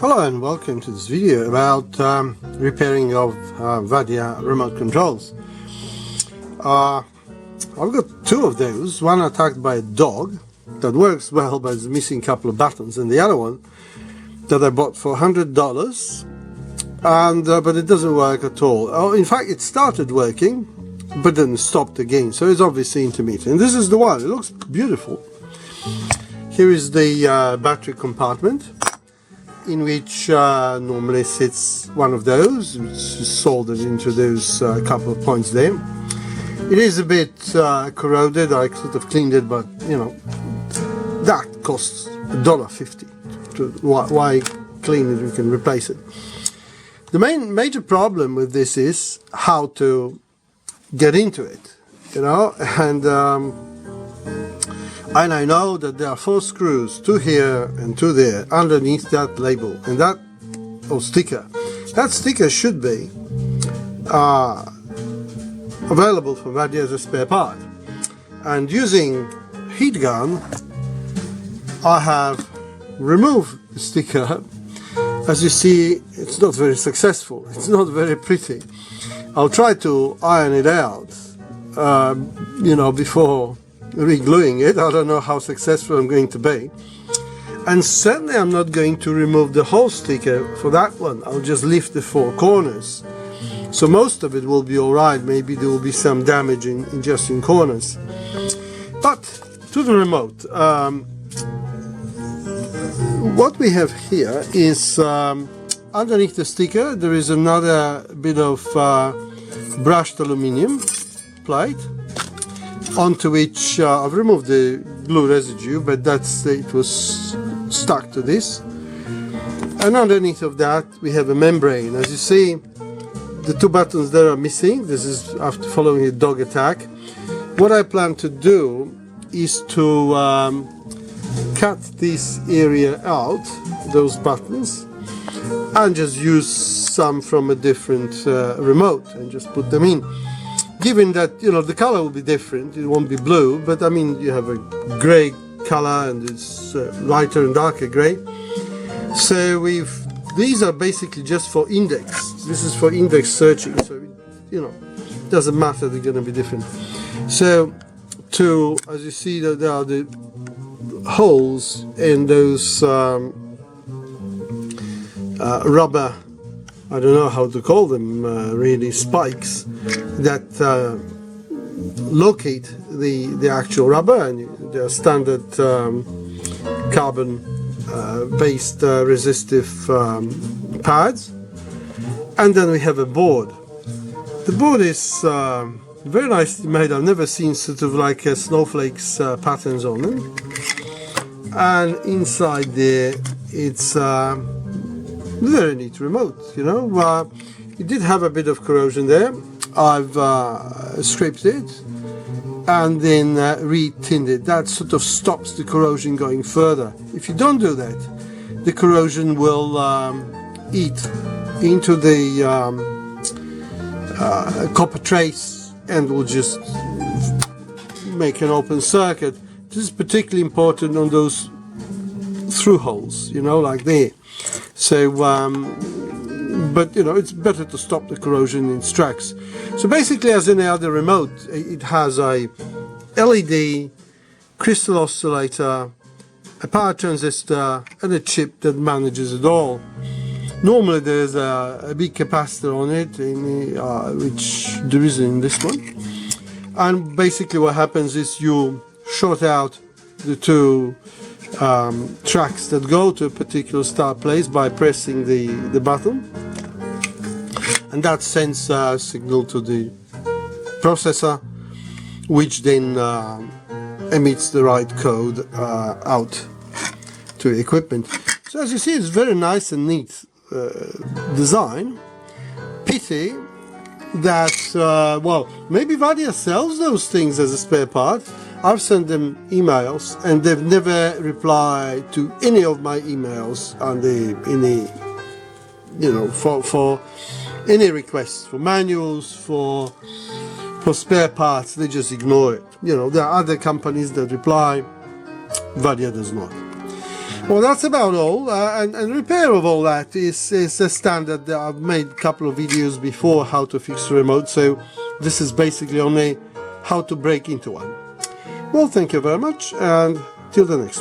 Hello and welcome to this video about repairing of Vadia remote controls. I've got two of those, one attacked by a dog that works well but is missing a couple of buttons, and the other one that I bought for $100 and but it doesn't work at all. Oh, in fact it started working but then stopped again, so it's obviously intermittent. This is the one, it looks beautiful. Here is the battery compartment, in which normally sits one of those, which is soldered into those couple of points there. It is a bit corroded. I sort of cleaned it, but you know, that costs $1.50. Why clean it? We can replace it. The major problem with this is how to get into it, you know, and I know that there are 4 screws, 2 here and 2 there, underneath that label, and that, or sticker. That sticker should be available for Vadia as a spare part. And using heat gun, I have removed the sticker. As you see, it's not very successful. It's not very pretty. I'll try to iron it out, you know, before re-gluing it. I don't know how successful I'm going to be, and certainly I'm not going to remove the whole sticker for that one. I'll just lift the 4 corners, so most of it will be alright. Maybe there will be some damage in just in corners. But to the remote, what we have here is underneath the sticker there is another bit of brushed aluminium plate, onto which I've removed the glue residue, but it was stuck to this. And underneath of that we have a membrane. As you see, the 2 buttons there are missing. This is after following a dog attack. What I plan to do is to cut this area out, those buttons, and just use some from a different remote and just put them in. Given that, you know, the color will be different, it won't be blue, but I mean you have a gray color and it's lighter and darker gray. So these are basically just for index. This is for index searching, so you know, it doesn't matter, they're going to be different. So as you see, there are the holes in those rubber, I don't know how to call them, really, spikes that locate the actual rubber, and they are standard carbon based resistive pads. And then we have a board. The board is very nicely made. I've never seen sort of like snowflakes patterns on them, and inside there it's very neat remote, you know. It did have a bit of corrosion there. I've scraped it and then re-tinned it. That sort of stops the corrosion going further. If you don't do that, the corrosion will eat into the copper trace and will just make an open circuit. This is particularly important on those through holes, you know, like there. So but you know, it's better to stop the corrosion in its tracks. So basically, as any other remote, it has a LED, crystal oscillator, a power transistor and a chip that manages it all. Normally there's a big capacitor on it, which there isn't in this one. And basically what happens is you short out the 2 tracks that go to a particular start place by pressing the button, and that sends a signal to the processor, which then emits the right code out to the equipment. So as you see, it's very nice and neat design. Pity that well, maybe Vadia sells those things as a spare part. I've sent them emails and they've never replied to any of my emails on any, you know, for any requests for manuals, for spare parts. They just ignore it. You know, there are other companies that reply, Vadia does not. Well, that's about all, and repair of all that is a standard. I've made a couple of videos before how to fix the remote, so this is basically only how to break into one. Well, thank you very much, and till the next one.